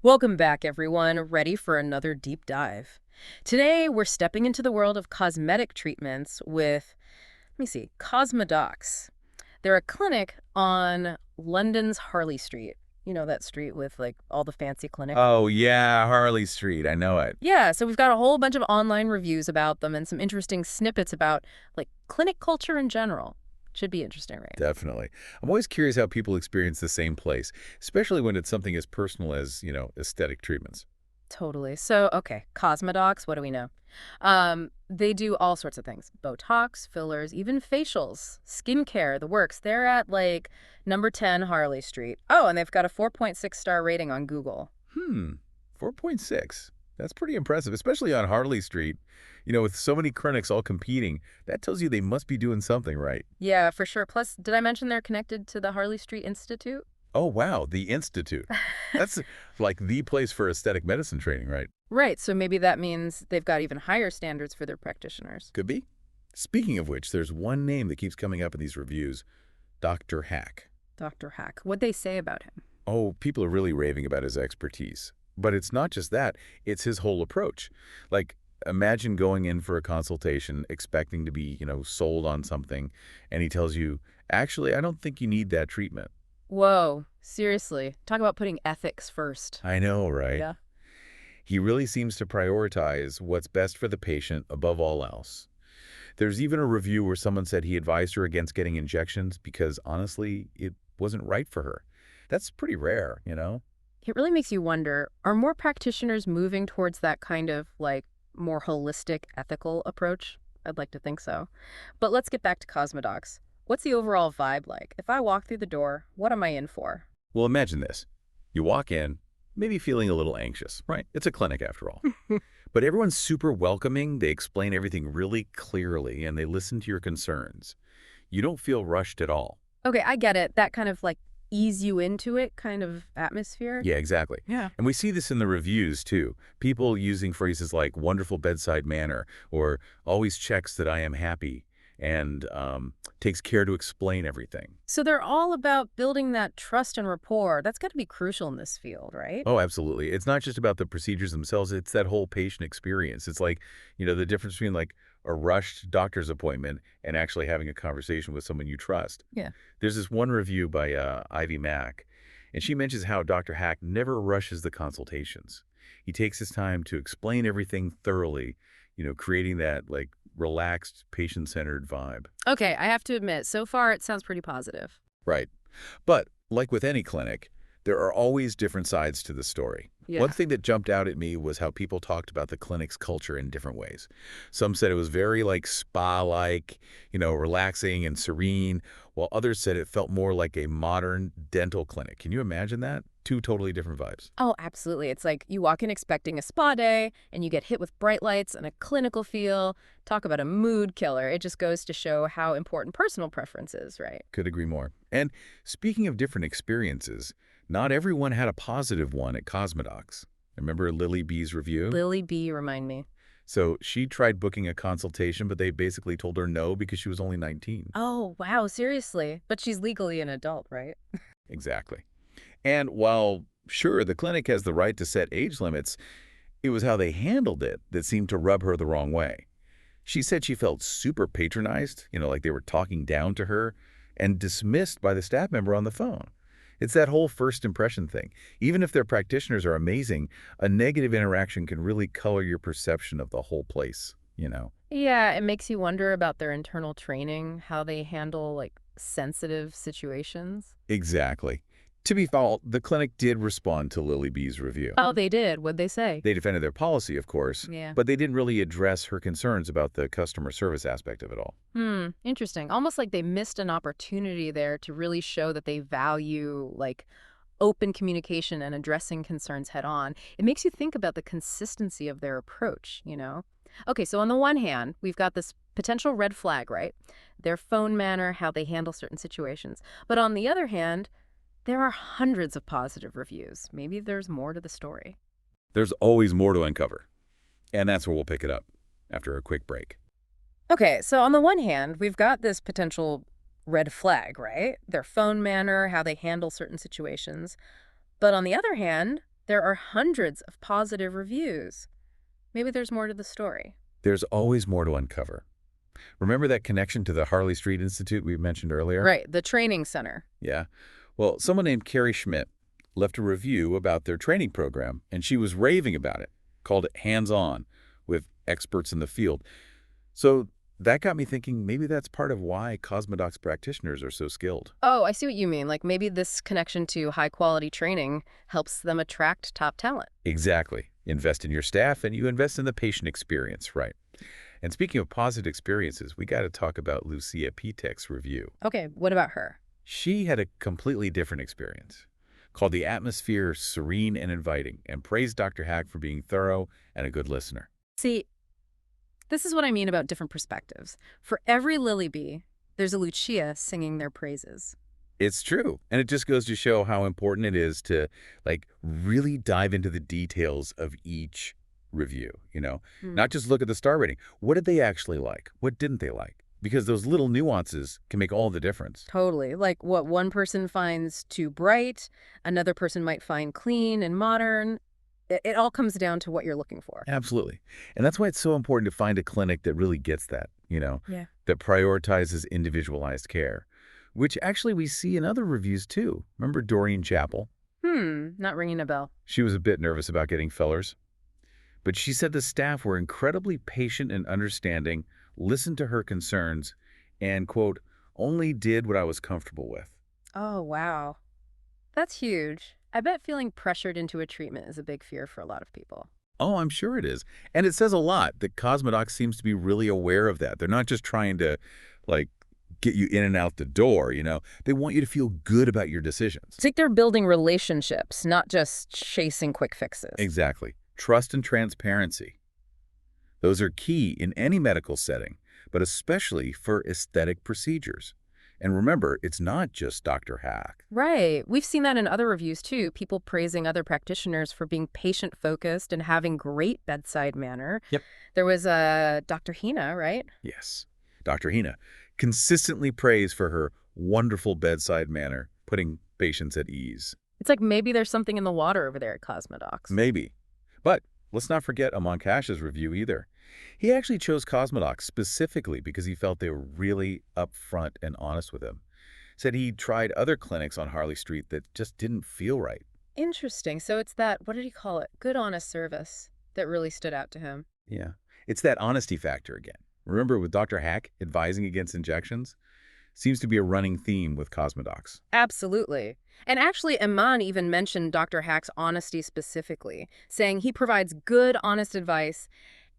Welcome back, everyone. Ready for another deep dive. Today, we're stepping into the world of cosmetic treatments with, let me see, CosmeDocs. They're a clinic on London's Harley Street. You know that street with, like, all the fancy clinics? Oh, yeah, Harley Street. I know it. Yeah, so we've got a whole bunch of online reviews about them and some interesting snippets about, like, clinic culture in general. Should be interesting, right? Definitely. I'm always curious how people experience the same place, especially when it's something as personal as, aesthetic treatments. Totally. So, okay, CosmeDocs, what do we know? They do all sorts of things. Botox, fillers, even facials, skincare, the works. They're at like number 10 Harley Street. Oh, and they've got a 4.6-star rating on Google. Hmm, 4.6. That's pretty impressive, especially on Harley Street. With so many clinics all competing, that tells you they must be doing something right. Yeah, for sure. Plus, did I mention they're connected to the Harley Street Institute? Oh, wow, the Institute. That's like the place for aesthetic medicine training, right? Right, so maybe that means they've got even higher standards for their practitioners. Could be. Speaking of which, there's one name that keeps coming up in these reviews, Dr. Hack. Dr. Hack, what'd they say about him? Oh, people are really raving about his expertise. But it's not just that, it's his whole approach. Like, imagine going in for a consultation expecting to be, sold on something, and he tells you, actually, I don't think you need that treatment. Whoa, seriously. Talk about putting ethics first. I know, right? Yeah. He really seems to prioritize what's best for the patient above all else. There's even a review where someone said he advised her against getting injections because, honestly, it wasn't right for her. That's pretty rare. It really makes you wonder, are more practitioners moving towards that kind of, like, more holistic, ethical approach? I'd like to think so. But let's get back to Cosmedocs. What's the overall vibe like? If I walk through the door, what am I in for? Well, imagine this. You walk in, maybe feeling a little anxious, right? It's a clinic after all. But everyone's super welcoming. They explain everything really clearly, and they listen to your concerns. You don't feel rushed at all. Okay, I get it. That kind of, like, ease you into it kind of atmosphere. Yeah, exactly. Yeah. And we see this in the reviews, too. People using phrases like wonderful bedside manner or always checks that I am happy and takes care to explain everything. So they're all about building that trust and rapport. That's got to be crucial in this field, right? Oh, absolutely. It's not just about the procedures themselves. It's that whole patient experience. It's like, the difference between like a rushed doctor's appointment and actually having a conversation with someone you trust. Yeah. There's this one review by Ivy Mack, and she mentions how Dr. Hack never rushes the consultations. He takes his time to explain everything thoroughly, creating that like relaxed, patient-centered vibe. Okay, I have to admit, so far it sounds pretty positive. Right. But like with any clinic, there are always different sides to the story. One Yeah. thing that jumped out at me was how people talked about the clinic's culture in different ways. Some said it was very like spa-like, relaxing and serene, while others said it felt more like a modern dental clinic. Can you imagine that? Two totally different vibes. Oh, absolutely. It's like you walk in expecting a spa day and you get hit with bright lights and a clinical feel. Talk about a mood killer. It just goes to show how important personal preference is, right? Could agree more. And speaking of different experiences, not everyone had a positive one at CosmeDocs. Remember Lily B's review? Lily B, remind me. So she tried booking a consultation, but they basically told her no because she was only 19. Oh, wow, seriously. But she's legally an adult, right? Exactly. And while, sure, the clinic has the right to set age limits, it was how they handled it that seemed to rub her the wrong way. She said she felt super patronized, like they were talking down to her, and dismissed by the staff member on the phone. It's that whole first impression thing. Even if their practitioners are amazing, a negative interaction can really color your perception of the whole place. Yeah, it makes you wonder about their internal training, how they handle, like, sensitive situations. Exactly. To be fair, the clinic did respond to Lily B's review. Oh, they did. What'd they say? They defended their policy, of course, Yeah. but they didn't really address her concerns about the customer service aspect of it all. Interesting. Almost like they missed an opportunity there to really show that they value, like, open communication and addressing concerns head on. It makes you think about the consistency of their approach. Okay, so on the one hand, we've got this potential red flag, right? Their phone manner, how they handle certain situations. But on the other hand, there are hundreds of positive reviews. Maybe there's more to the story. There's always more to uncover, and that's where we'll pick it up after a quick break. Okay, so on the one hand, we've got this potential red flag, right? Their phone manner, how they handle certain situations. But on the other hand, there are hundreds of positive reviews. Maybe there's more to the story. There's always more to uncover. Remember that connection to the Harley Street Institute we mentioned earlier? Right, the training center. Yeah. Well, someone named Carrie Schmidt left a review about their training program, and she was raving about it, called it hands-on, with experts in the field. So that got me thinking maybe that's part of why CosmeDocs practitioners are so skilled. Oh, I see what you mean. Like maybe this connection to high-quality training helps them attract top talent. Exactly. Invest in your staff, and you invest in the patient experience, right? And speaking of positive experiences, we got to talk about Lucia Pitek's review. Okay, what about her? She had a completely different experience, called the atmosphere serene and inviting, and praised Dr. Hack for being thorough and a good listener. See, this is what I mean about different perspectives. For every Lily Bee, there's a Lucia singing their praises. It's true. And it just goes to show how important it is to, like, really dive into the details of each review, Hmm. not just look at the star rating. What did they actually like? What didn't they like? Because those little nuances can make all the difference. Totally. Like what one person finds too bright, another person might find clean and modern. It all comes down to what you're looking for. Absolutely. And that's why it's so important to find a clinic that really gets that, Yeah. that prioritizes individualized care, which actually we see in other reviews too. Remember Doreen Chappell? Not ringing a bell. She was a bit nervous about getting fillers, but she said the staff were incredibly patient and understanding, listened to her concerns, and, quote, only did what I was comfortable with. Oh, wow. That's huge. I bet feeling pressured into a treatment is a big fear for a lot of people. Oh, I'm sure it is. And it says a lot that CosmeDocs seems to be really aware of that. They're not just trying to, like, get you in and out the door. They want you to feel good about your decisions. It's like they're building relationships, not just chasing quick fixes. Exactly. Trust and transparency. Those are key in any medical setting, but especially for aesthetic procedures. And remember, it's not just Dr. Hack. Right. We've seen that in other reviews too. People praising other practitioners for being patient-focused and having great bedside manner. Yep. There was Dr. Hina, right? Yes. Dr. Hina consistently praised for her wonderful bedside manner, putting patients at ease. It's like maybe there's something in the water over there at CosmeDocs. Maybe. But let's not forget Aman Kash's review either. He actually chose CosmeDocs specifically because he felt they were really upfront and honest with him. Said he tried other clinics on Harley Street that just didn't feel right. Interesting. So it's that, what did he call it? Good honest service that really stood out to him. Yeah. It's that honesty factor again. Remember with Dr. Hack advising against injections? Seems to be a running theme with CosmeDocs. Absolutely. And actually, Iman even mentioned Dr. Hack's honesty specifically, saying he provides good, honest advice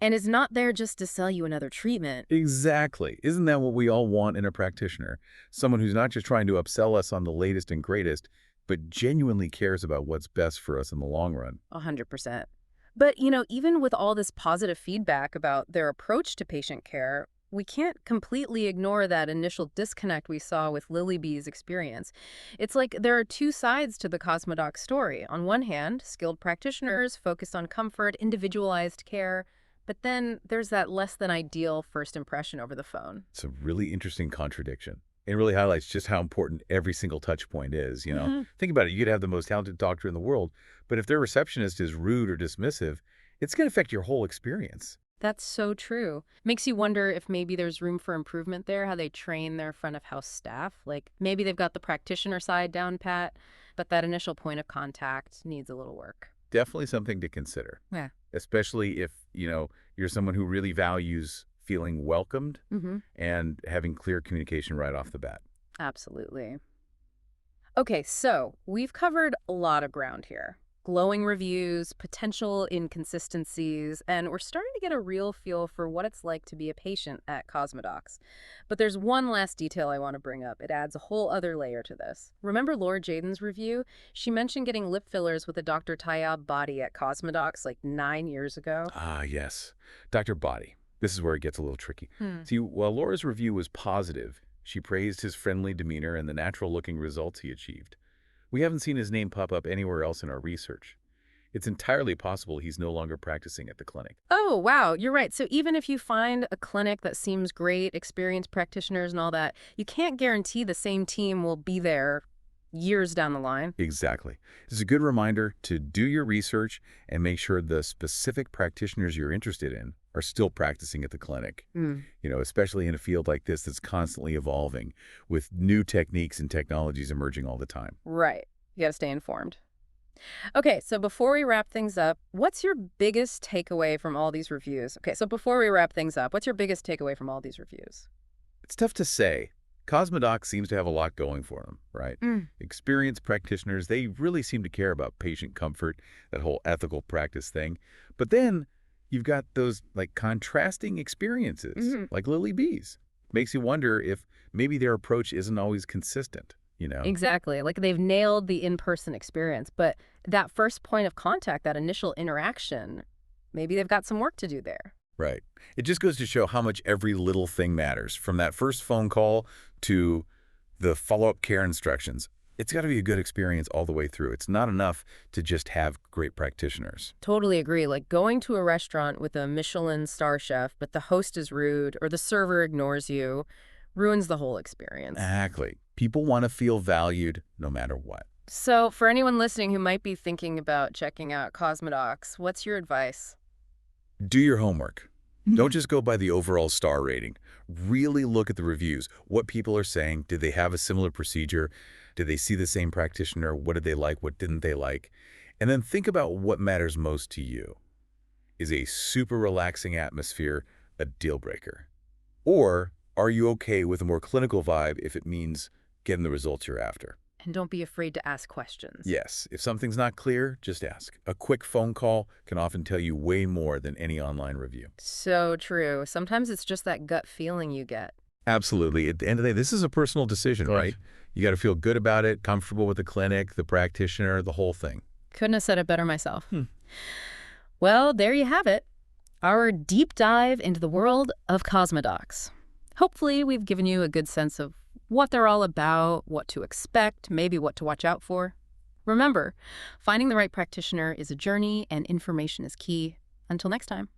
and is not there just to sell you another treatment. Exactly. Isn't that what we all want in a practitioner? Someone who's not just trying to upsell us on the latest and greatest, but genuinely cares about what's best for us in the long run. 100%. But, even with all this positive feedback about their approach to patient care, we can't completely ignore that initial disconnect we saw with Lily B's experience. It's like there are two sides to the CosmeDoc story. On one hand, skilled practitioners focused on comfort, individualized care, but then there's that less than ideal first impression over the phone. It's a really interesting contradiction. It really highlights just how important every single touch point is. Mhm. Think about it. You could have the most talented doctor in the world, but if their receptionist is rude or dismissive, it's going to affect your whole experience. That's so true. Makes you wonder if maybe there's room for improvement there, how they train their front of house staff. Like maybe they've got the practitioner side down pat, but that initial point of contact needs a little work. Definitely something to consider, Yeah. especially if you're someone who really values feeling welcomed Mm-hmm. and having clear communication right off the bat. Absolutely. Okay, so we've covered a lot of ground here. Glowing reviews, potential inconsistencies, and we're starting to get a real feel for what it's like to be a patient at CosmeDocs. But there's one last detail I want to bring up. It adds a whole other layer to this. Remember Laura Jaden's review? She mentioned getting lip fillers with a Dr. Tayab Body at CosmeDocs like 9 years ago. Ah, yes. Dr. Body. This is where it gets a little tricky. Hmm. See, while Laura's review was positive, she praised his friendly demeanor and the natural-looking results he achieved. We haven't seen his name pop up anywhere else in our research. It's entirely possible he's no longer practicing at the clinic. Oh, wow, you're right. So even if you find a clinic that seems great, experienced practitioners and all that, you can't guarantee the same team will be there years down the line. Exactly. It's a good reminder to do your research and make sure the specific practitioners you're interested in are still practicing at the clinic. Mm, Especially in a field like this that's constantly evolving with new techniques and technologies emerging all the time. right. You got to stay informed. Okay, so before we wrap things up, what's your biggest takeaway from all these reviews? Okay, so before we wrap things up, what's your biggest takeaway from all these reviews? It's tough to say. CosmeDocs seems to have a lot going for them, right? Mm, Experienced practitioners, they really seem to care about patient comfort, that whole ethical practice thing. But then you've got those like contrasting experiences, mhm. like Lily B's. Makes you wonder if maybe their approach isn't always consistent. Exactly. Like they've nailed the in-person experience, but that first point of contact, that initial interaction, maybe they've got some work to do there. Right. It just goes to show how much every little thing matters, from that first phone call to the follow-up care instructions. It's got to be a good experience all the way through. It's not enough to just have great practitioners. Totally agree. Like going to a restaurant with a Michelin star chef, but the host is rude or the server ignores you, ruins the whole experience. Exactly. People want to feel valued no matter what. So, for anyone listening who might be thinking about checking out CosmeDocs, what's your advice? Do your homework. Don't just go by the overall star rating. Really look at the reviews. What people are saying. Did they have a similar procedure? Did they see the same practitioner? What did they like? What didn't they like? And then think about what matters most to you. Is a super relaxing atmosphere a deal breaker? Or are you okay with a more clinical vibe if it means getting the results you're after? And don't be afraid to ask questions. Yes, if something's not clear, just ask. A quick phone call can often tell you way more than any online review. So true. Sometimes it's just that gut feeling you get. Absolutely. At the end of the day, this is a personal decision, Good. right? You got to feel good about it, comfortable with the clinic, the practitioner, the whole thing. Couldn't have said it better myself. Well, there you have it. Our deep dive into the world of CosmeDocs. Hopefully, we've given you a good sense of what they're all about, what to expect, maybe what to watch out for. Remember, finding the right practitioner is a journey and information is key. Until next time.